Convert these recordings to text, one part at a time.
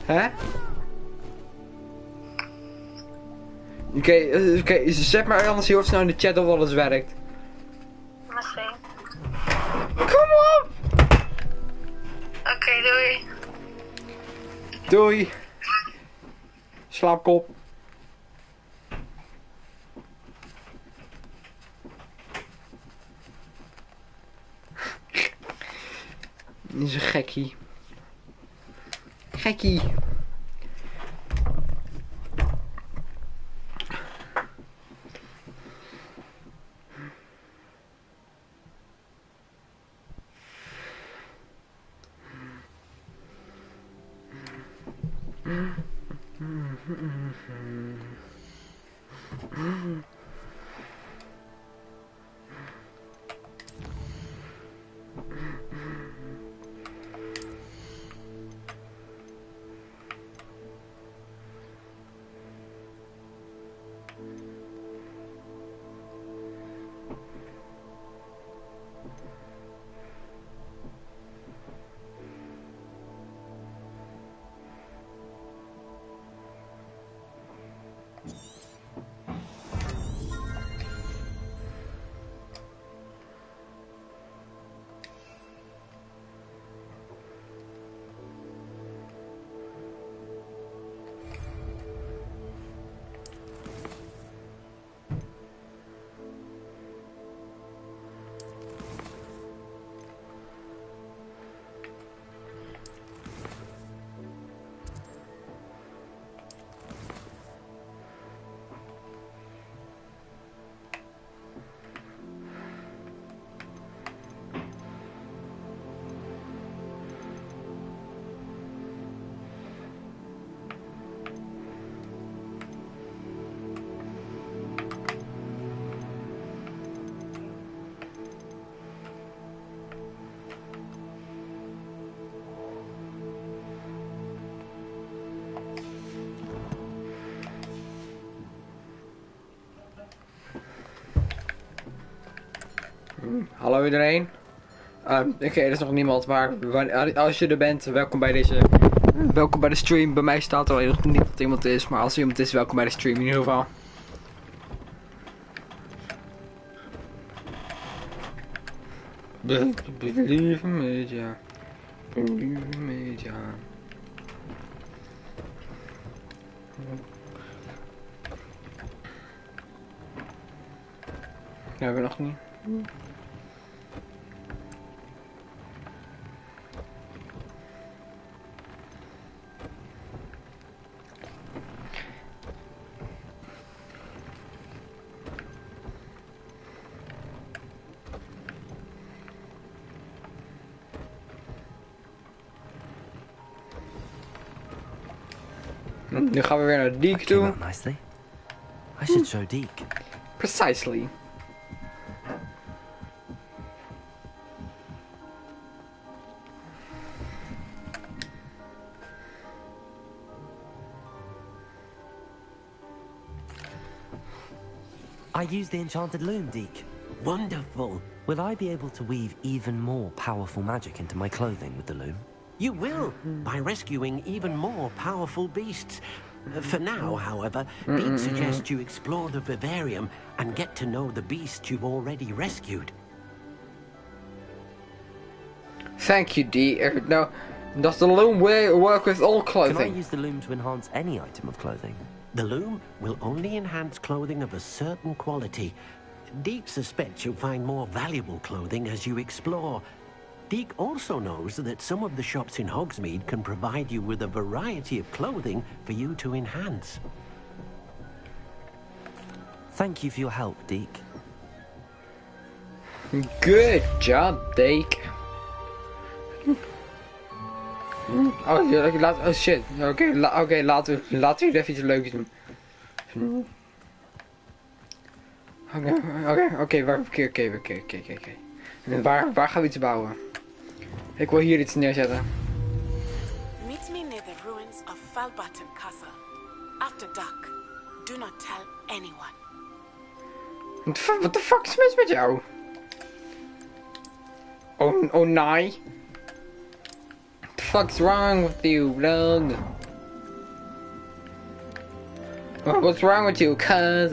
Hè? Oké, zet maar anders heel snel in de chat of alles werkt. Misschien. Kom op! Oké, doei. Doei. Slaapkop. Die is een gekkie. Gekkie. Hallo iedereen. Oké, er is nog niemand, maar als je er bent, welkom bij de stream. Bij mij staat er nog niet dat iemand is, maar als er iemand is, welkom bij de stream in ieder geval. Believe media. Believe media. Dat hebben we nog niet. Nu gaan we weer naar Niek toe. Nicely. I should show Niek. Precisely. I use the enchanted loom, Deek. Wonderful. Will I be able to weave even more powerful magic into my clothing with the loom? You will, by rescuing even more powerful beasts. For now, however, Deek suggests you explore the vivarium and get to know the beasts you've already rescued. Thank you, D. No, does the loom work with all clothing? Can I use the loom to enhance any item of clothing? The loom will only enhance clothing of a certain quality. Deek suspects you'll find more valuable clothing as you explore. Deek also knows that some of the shops in Hogsmeade can provide you with a variety of clothing for you to enhance. Thank you for your help, Deek. Good job, Deke. Oh, ja, oh shit. Oké, laten we hier even iets leuks doen. Oké, waar gaan we iets bouwen? Ik wil hier iets neerzetten. Meet me near the ruins of Falbatten Castle. After dark. Do not tell anyone. What the fuck is mis met jou? Oh nee. What the fuck's wrong with you, dog? What's wrong with you, cuz?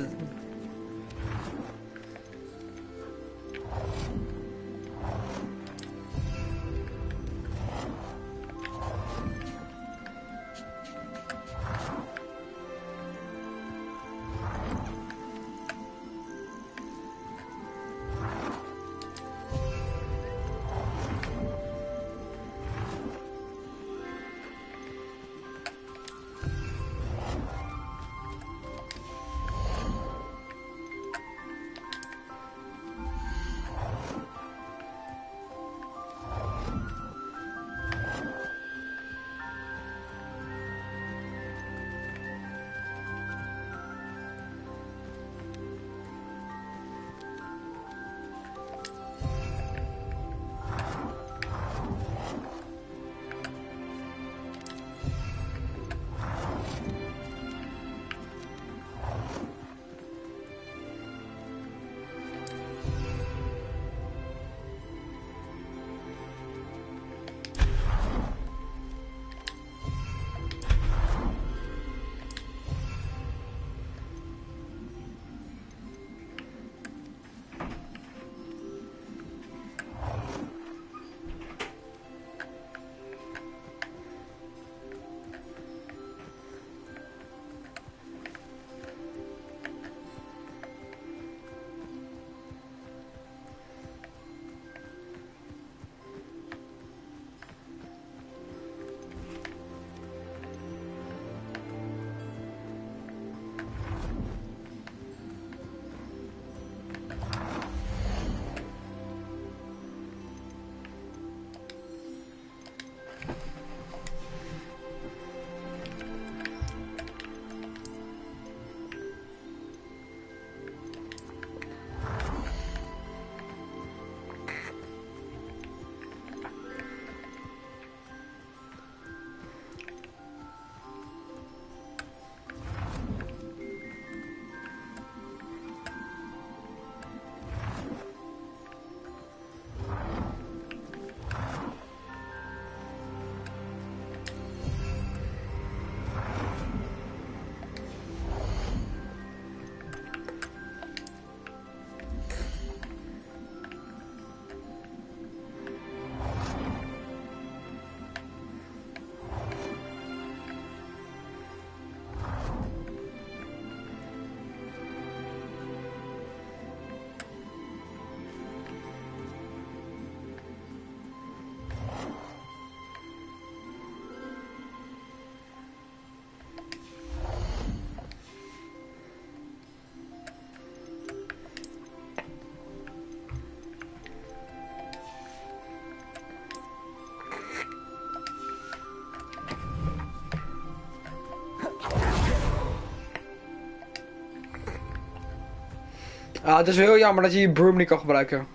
Ah, het is heel jammer dat je je broom niet kan gebruiken.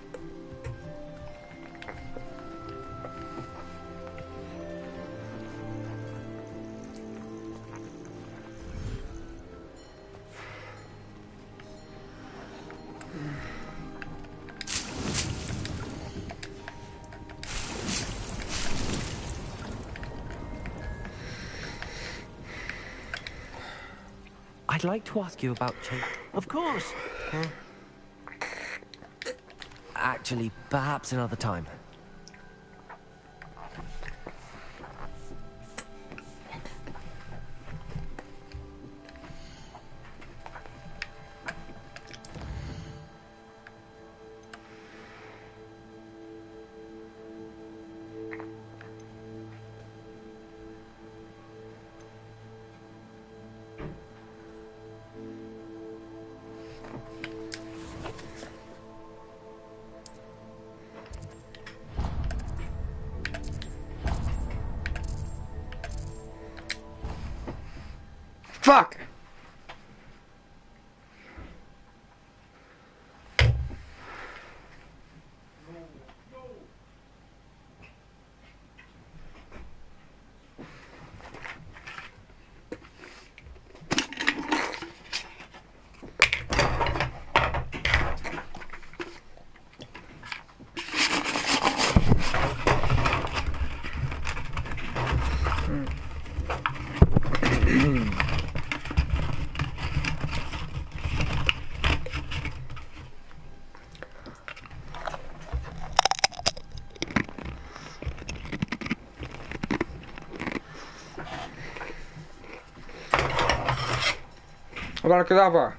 I'd like to ask you about change. Of course. Actually, perhaps another time. Fuck! Abracadabra.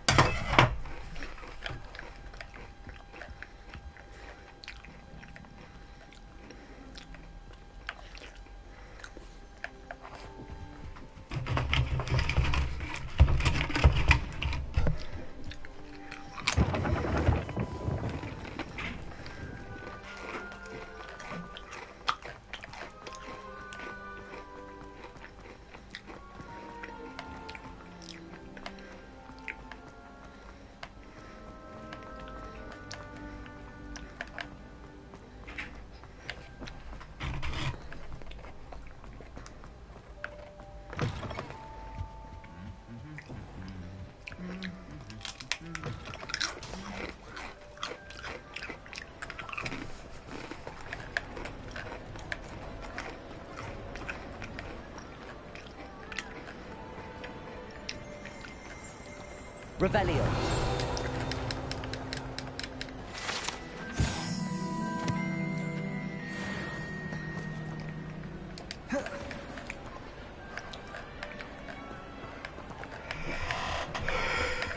Revelio.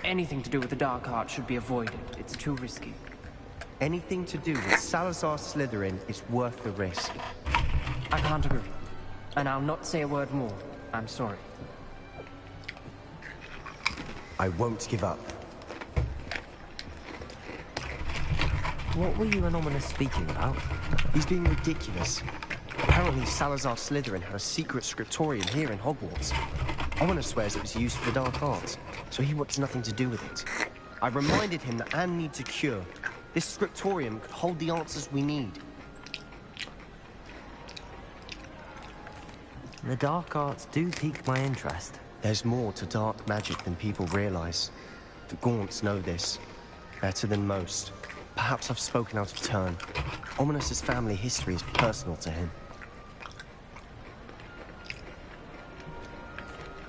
Anything to do with the dark art should be avoided. It's too risky. Anything to do with Salazar Slytherin is worth the risk. I can't agree. And I'll not say a word more. I'm sorry. I won't give up. What were you and Ominous speaking about? He's being ridiculous. Apparently Salazar Slytherin had a secret scriptorium here in Hogwarts. Ominous swears it was used for the dark arts, so he wants nothing to do with it. I reminded him that Anne needs a cure. This scriptorium could hold the answers we need. The dark arts do pique my interest. There's more to dark magic than people realize. The Gaunts know this better than most. Perhaps I've spoken out of turn. Ominous's family history is personal to him.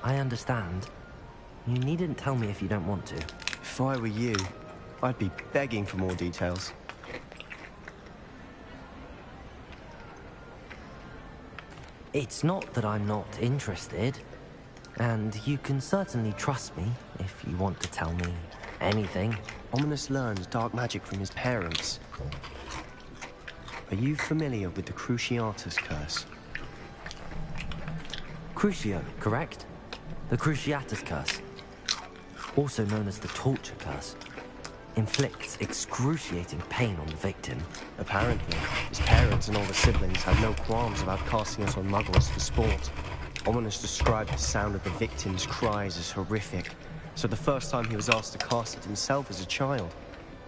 I understand. You needn't tell me if you don't want to. If I were you, I'd be begging for more details. It's not that I'm not interested. And you can certainly trust me if you want to tell me anything. Ominous learned dark magic from his parents. Are you familiar with the Cruciatus curse? Crucio, correct? The Cruciatus curse, also known as the torture curse, inflicts excruciating pain on the victim. Apparently, his parents and all the siblings had no qualms about casting us on muggles for sport. Ominous described the sound of the victim's cries as horrific, so the first time he was asked to cast it himself as a child,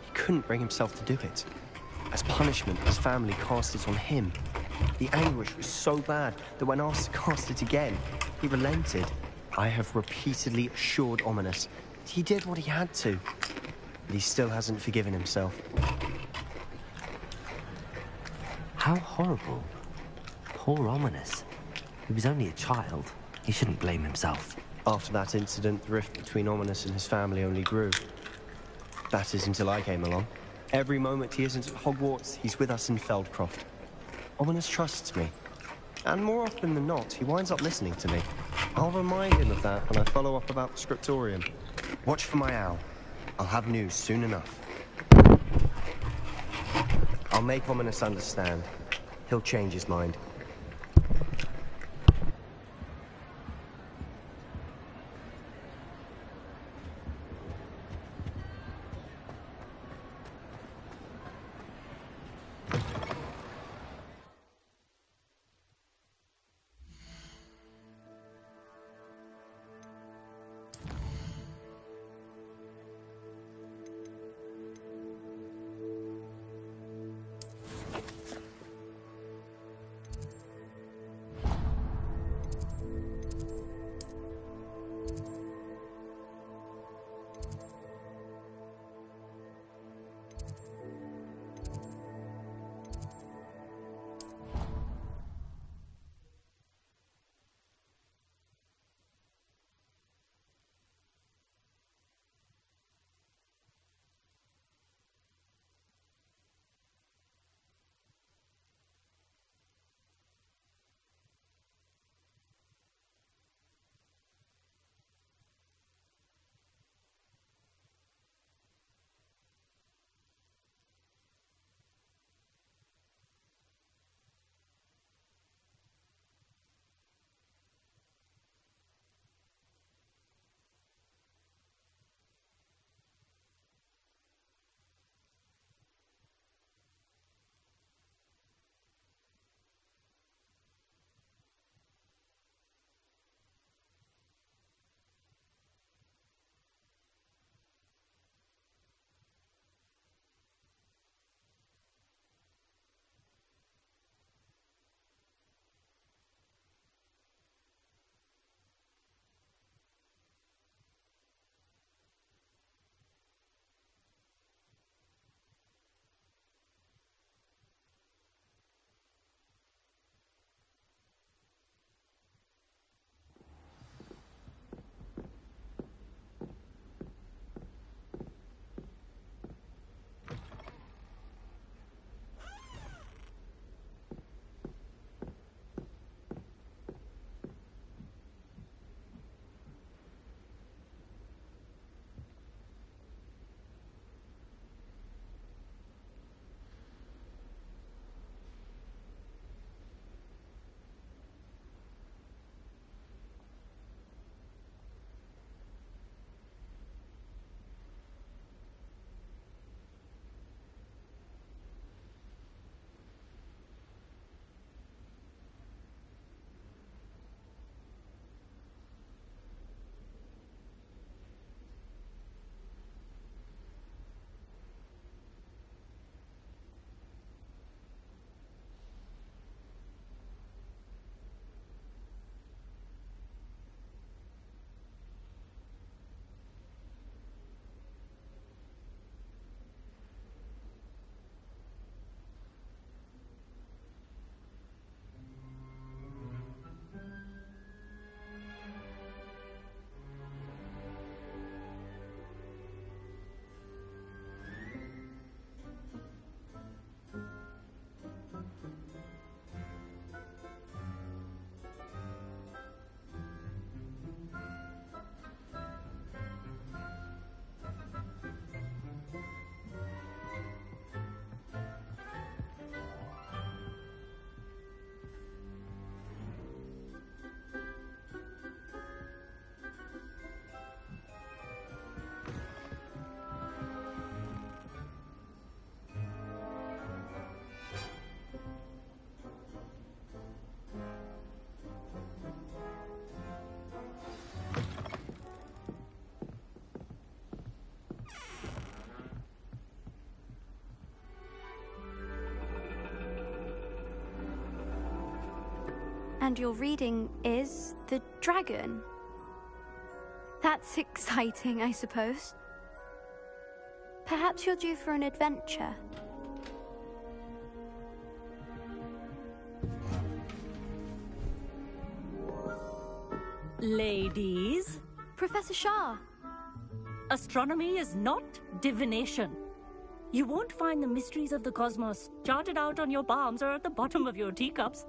he couldn't bring himself to do it. As punishment, his family cast it on him. The anguish was so bad that when asked to cast it again, he relented. I have repeatedly assured Ominous that he did what he had to, but he still hasn't forgiven himself. How horrible. Poor Ominous. He was only a child. He shouldn't blame himself. After that incident, the rift between Ominous and his family only grew. That is until I came along. Every moment he isn't at Hogwarts, he's with us in Feldcroft. Ominous trusts me. And more often than not, he winds up listening to me. I'll remind him of that when I follow up about the scriptorium. Watch for my owl. I'll have news soon enough. I'll make Ominous understand. He'll change his mind. And your reading is The Dragon. That's exciting, I suppose. Perhaps you're due for an adventure. Ladies, Professor Shah. astronomy is not divination. You won't find the mysteries of the cosmos charted out on your palms or at the bottom of your teacups.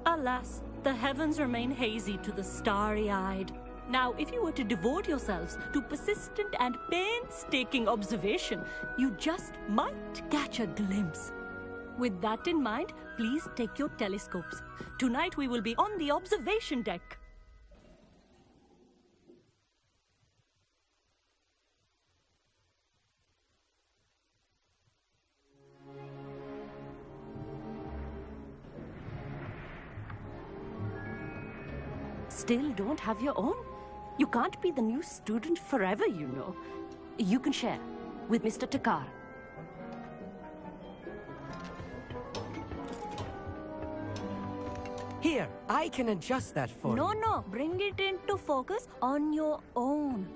Alas, the heavens remain hazy to the starry-eyed. Now, if you were to devote yourselves to persistent and painstaking observation, you just might catch a glimpse. With that in mind, please take your telescopes. Tonight we will be on the observation deck. Still don't have your own? You can't be the new student forever, you know. You can share with Mr. Takar. Here, I can adjust that for you. No, bring it into focus on your own.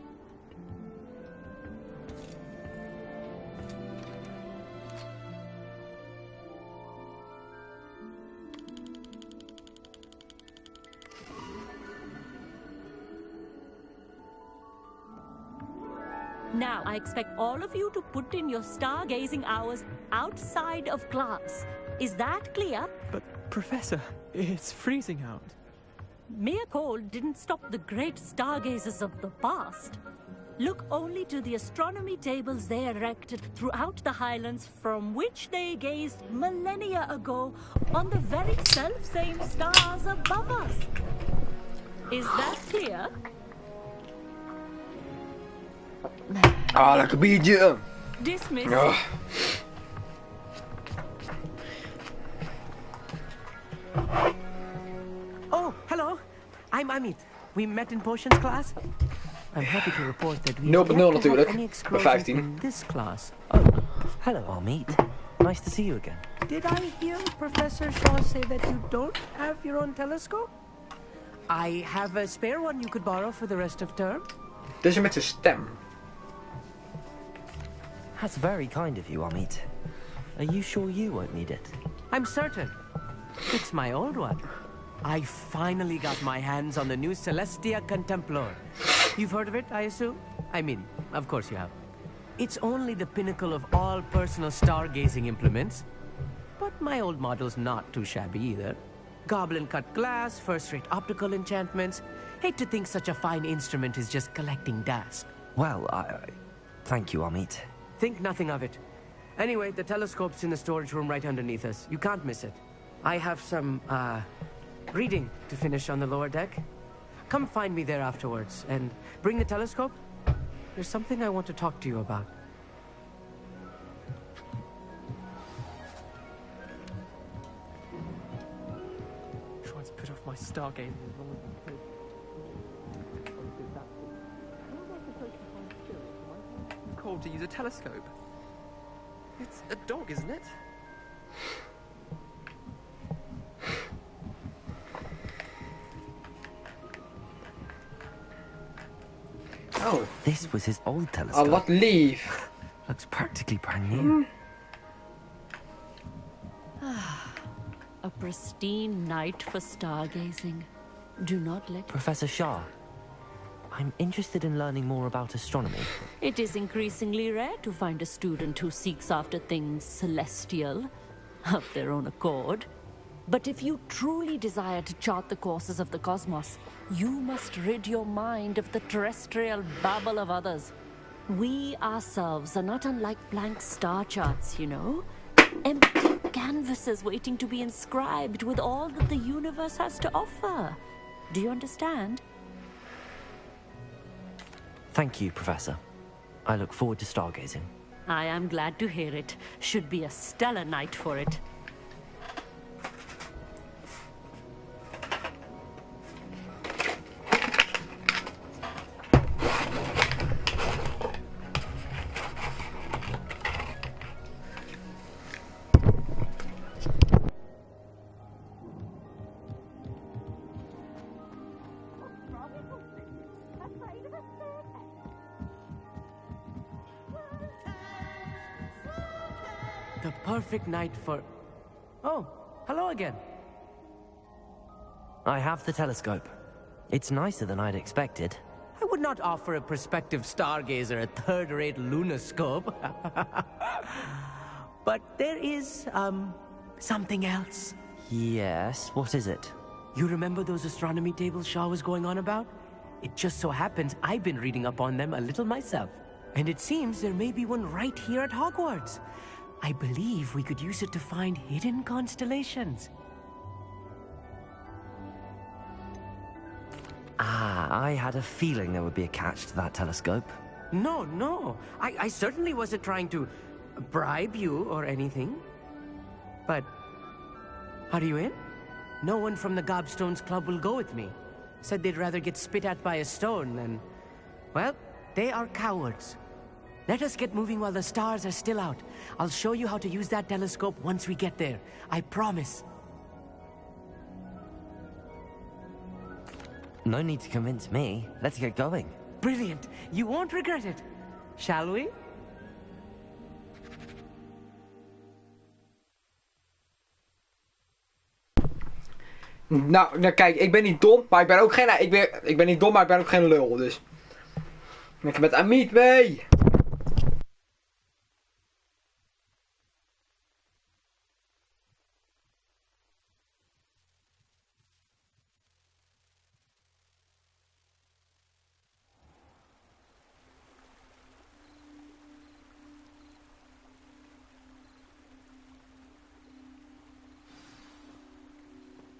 Now, I expect all of you to put in your stargazing hours outside of class. Is that clear? But, Professor, it's freezing out. Mere cold didn't stop the great stargazers of the past. Look only to the astronomy tables they erected throughout the highlands from which they gazed millennia ago on the very self-same stars above us. Is that clear? Ah, lekker biertje. Dismiss. Ja. Oh, hello. I'm Amit. We met in potions class. I'm happy to report that we 0.0 natuurlijk, any bij explosions 15. in this class. Oh, hello, Amit. Nice to see you again. Did I hear Professor Shaw say that you don't have your own telescope? I have a spare one you could borrow for the rest of term. Dit is met zijn stem. That's very kind of you, Amit. Are you sure you won't need it? I'm certain. It's my old one. I finally got my hands on the new Celestia Contemplor. You've heard of it, I assume? I mean, of course you have. It's only the pinnacle of all personal stargazing implements. But my old model's not too shabby either. Goblin-cut glass, first-rate optical enchantments. Hate to think such a fine instrument is just collecting dust. Well, thank you, Amit. Think nothing of it. Anyway, the telescope's in the storage room right underneath us. You can't miss it. I have some, reading to finish on the lower deck. Come find me there afterwards, and bring the telescope. There's something I want to talk to you about. Trying to put off my stargazing. Cold to use a telescope. It's a dog, isn't it? Oh. This was his old telescope. Oh, wat lief. Looks practically brand new. A pristine night for stargazing. Do not let... Professor Shah, I'm interested in learning more about astronomy. It is increasingly rare to find a student who seeks after things celestial, of their own accord. But if you truly desire to chart the courses of the cosmos, you must rid your mind of the terrestrial babble of others. We ourselves are not unlike blank star charts, you know? Empty canvases waiting to be inscribed with all that the universe has to offer. Do you understand? Thank you, Professor. I look forward to stargazing. I am glad to hear it. Should be a stellar night for it. The perfect night for... Oh, hello again. I have the telescope. It's nicer than I'd expected. I would not offer a prospective stargazer a third-rate lunoscope. But there is, something else. Yes, what is it? You remember those astronomy tables Shaw was going on about? It just so happens I've been reading up on them a little myself. And it seems there may be one right here at Hogwarts. I believe we could use it to find hidden constellations. Ah, I had a feeling there would be a catch to that telescope. No. I certainly wasn't trying to bribe you or anything. But, are you in? No one from the Gobstones Club will go with me. Said they'd rather get spit at by a stone than... Well, they are cowards. Let us get moving while the stars are still out. I'll show you how to use that telescope once we get there. I promise. No need to convince me. Let's get going. Brilliant. You won't regret it. Shall we? Nou, kijk, ik ben niet dom, maar ik ben ook geen... Ik ben niet dom, maar ik ben ook geen lul, dus... Ik met Amit mee!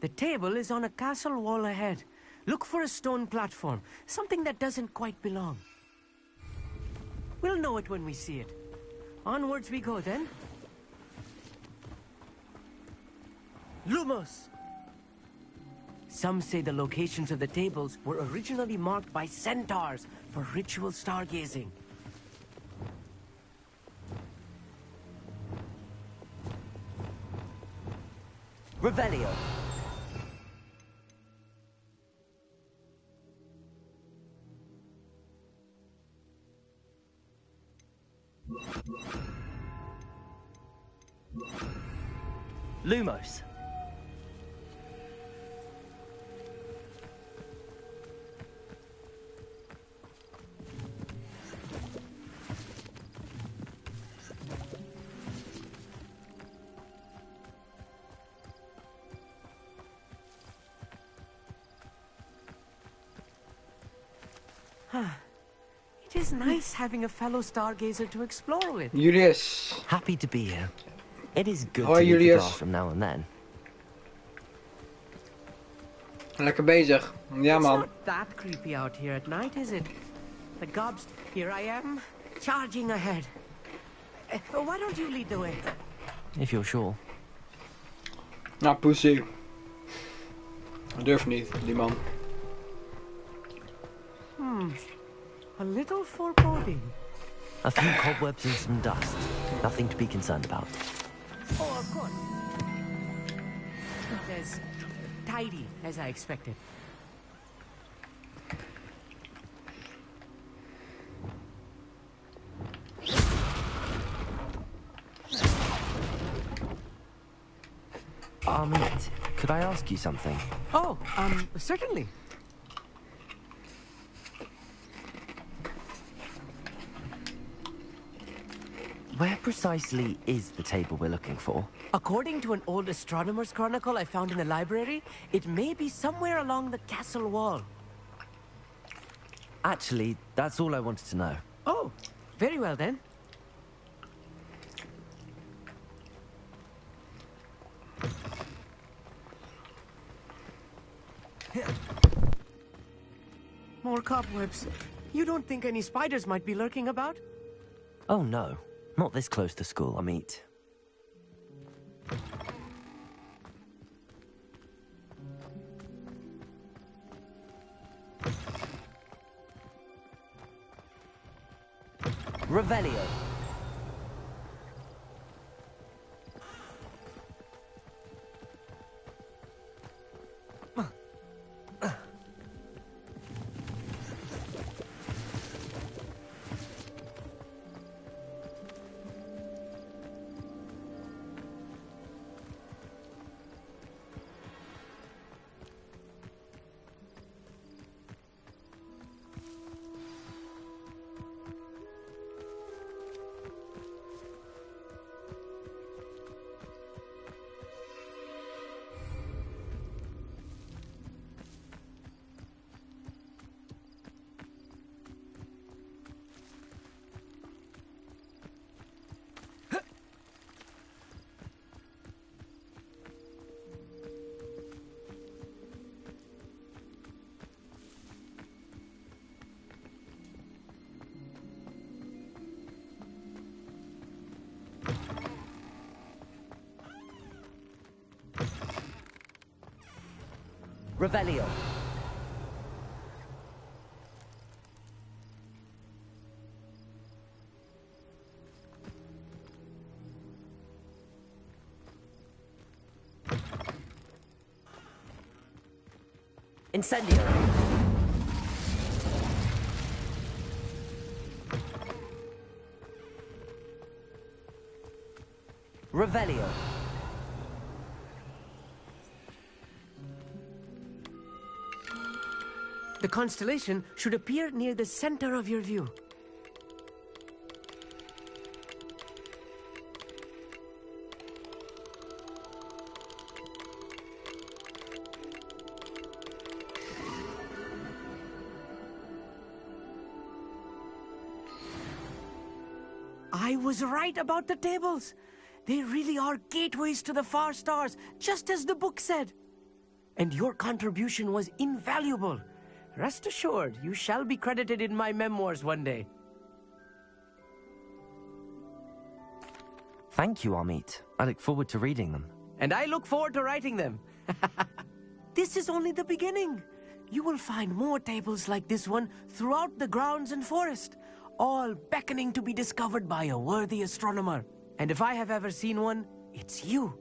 The table is on a castle wall ahead. Look for a stone platform, something that doesn't quite belong. We'll know it when we see it. Onwards we go then. Lumos! Some say the locations of the tables were originally marked by centaurs for ritual stargazing. Revelio. Lumos. It is nice having a fellow stargazer to explore with. Julius. Happy to be here. It is good Hoi, to leave the Julius. grass from now and then. Lekker bezig. Ja, It's man. not that creepy out here at night, is it? The gobs, here I am, charging ahead. Why don't you lead the way? If you're sure. Nou, pussy. Dat durft niet, die man. A little foreboding. A few cobwebs and some dust. Nothing to be concerned about. Oh, of course. Not as tidy as I expected. Amit, could I ask you something? Oh, certainly. Where precisely is the table we're looking for? According to an old astronomer's chronicle I found in the library, it may be somewhere along the castle wall. Actually, that's all I wanted to know. Oh, very well then. More cobwebs. You don't think any spiders might be lurking about? Oh no, not this close to school, Amit. Revelio. Revelio. Incendio. Revelio. The constellation should appear near the center of your view. I was right about the tables. They really are gateways to the far stars, just as the book said. And your contribution was invaluable. Rest assured, you shall be credited in my memoirs one day. Thank you, Amit. I look forward to reading them. And I look forward to writing them. This is only the beginning. You will find more tables like this one throughout the grounds and forest, all beckoning to be discovered by a worthy astronomer. And if I have ever seen one, it's you.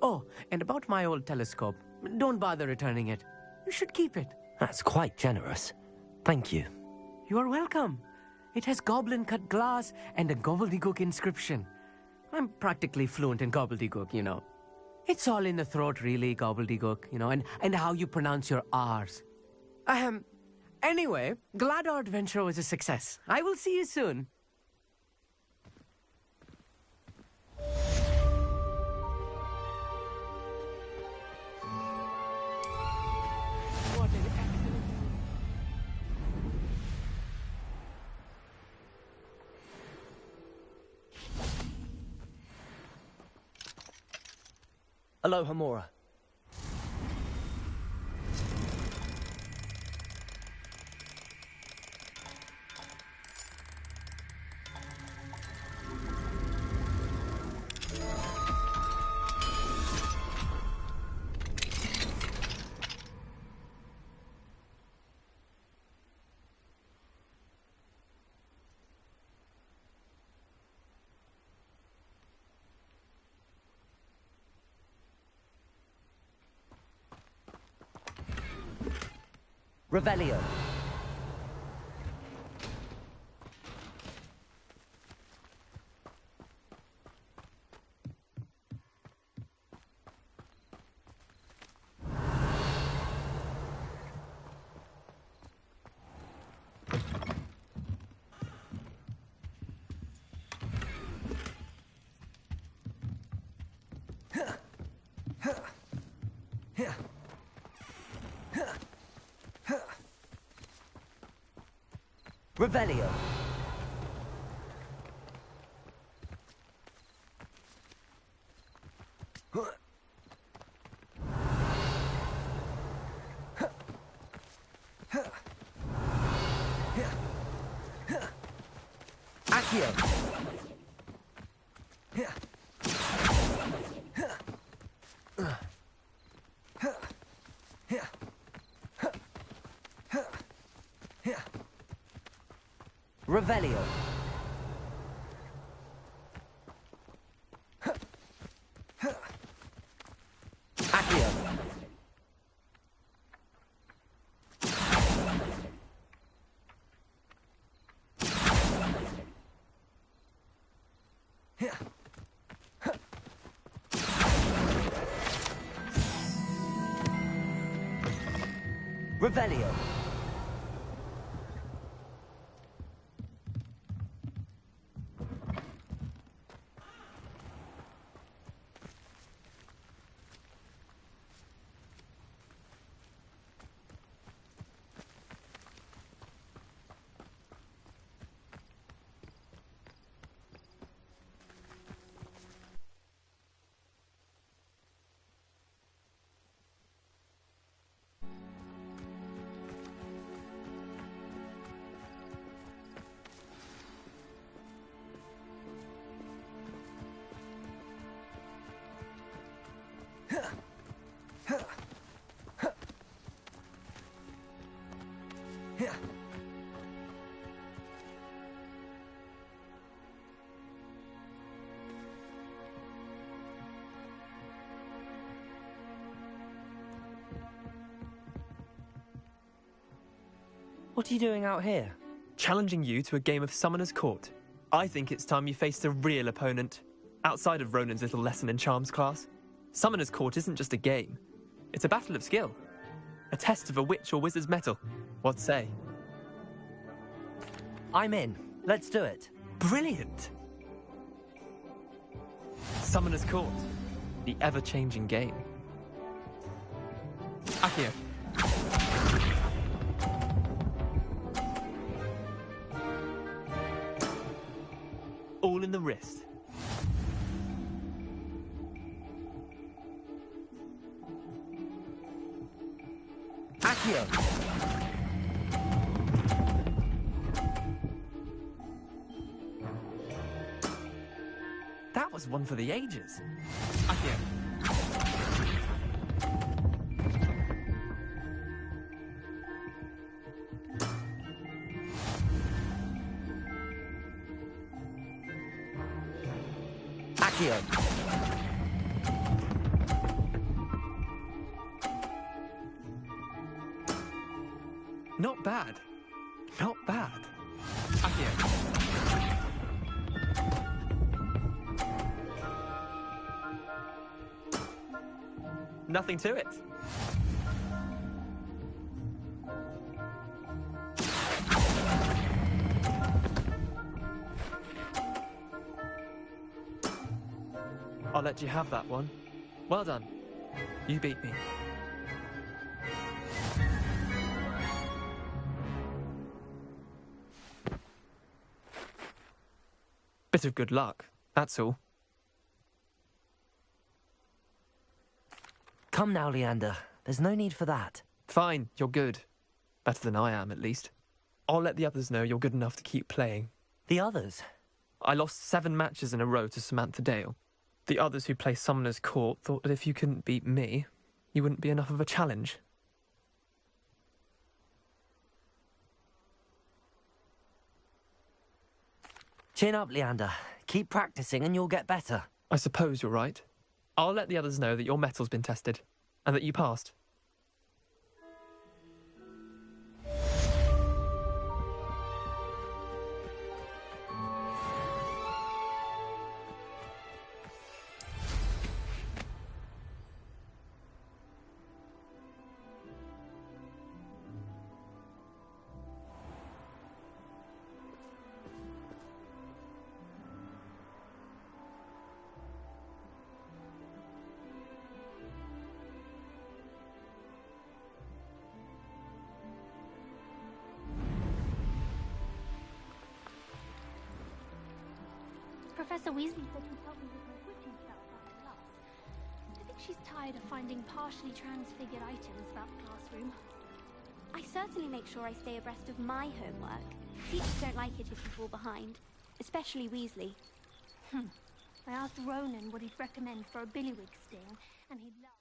Oh, and about my old telescope, don't bother returning it. You should keep it. That's quite generous. Thank you. You are welcome. It has goblin-cut glass and a gobbledygook inscription. I'm practically fluent in gobbledygook, you know. It's all in the throat, really, gobbledygook, you know, and how you pronounce your R's. Anyway, glad our adventure was a success. I will see you soon. Aloha Mora. Revelio. Revelio. Accio. Revelio. Accio. Revelio. What are you doing out here? Challenging you to a game of Summoner's Court. I think it's time you faced a real opponent, outside of Ronan's little lesson in charms class. Summoner's Court isn't just a game. It's a battle of skill. A test of a witch or wizard's mettle. What say? I'm in. Let's do it. Brilliant! Summoner's Court. The ever-changing game. Accio. All in the wrist. Accio! That was one for the ages. Accio. Accio! Not bad. Not bad. Accio. Nothing to it. I'll let you have that one. Well done. You beat me. Bit of good luck, that's all. Come now, Leander. There's no need for that. Fine, you're good. Better than I am, at least. I'll let the others know you're good enough to keep playing. The others? I lost 7 matches in a row to Samantha Dale. The others who play Summoner's Court thought that if you couldn't beat me, you wouldn't be enough of a challenge. Chin up, Leander. Keep practicing and you'll get better. I suppose you're right. I'll let the others know that your metal's been tested, and that you passed. Professor Weasley said she'd help me with my witching spells after class. I think she's tired of finding partially transfigured items about the classroom. I certainly make sure I stay abreast of my homework. Teachers don't like it if you fall behind, especially Weasley. I asked Ronan what he'd recommend for a billywig sting, and he'd laugh.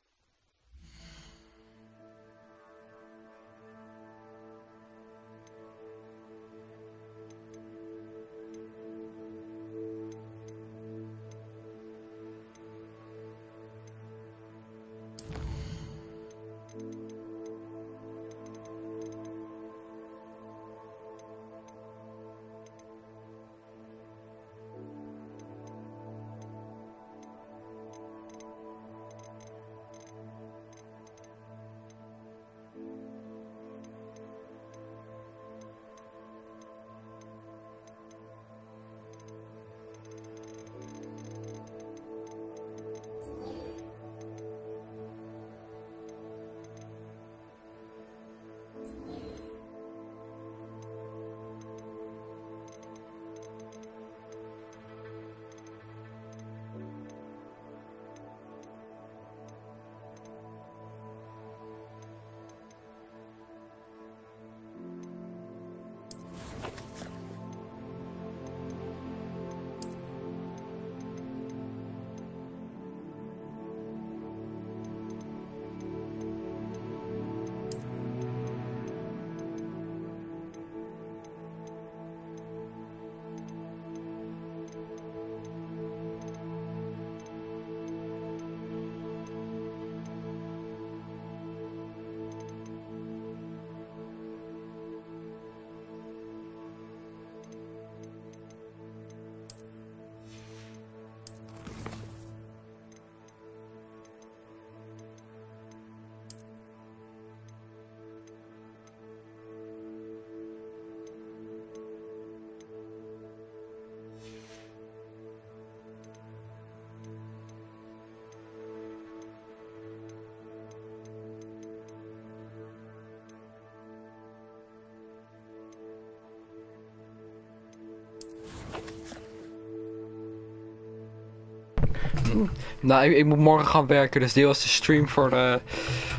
Nou, ik moet morgen gaan werken, dus dit was de stream voor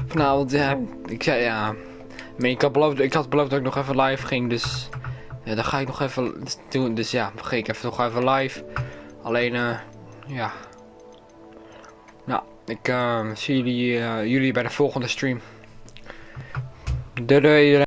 vanavond. Ja, ik zei ja. Ik had beloofd dat ik nog even live ging, dus ja, dan ga ik nog even doen. Dus ja, dan ga ik even nog even live. Alleen, ja. Nou, ik zie jullie bij de volgende stream. Doei doei.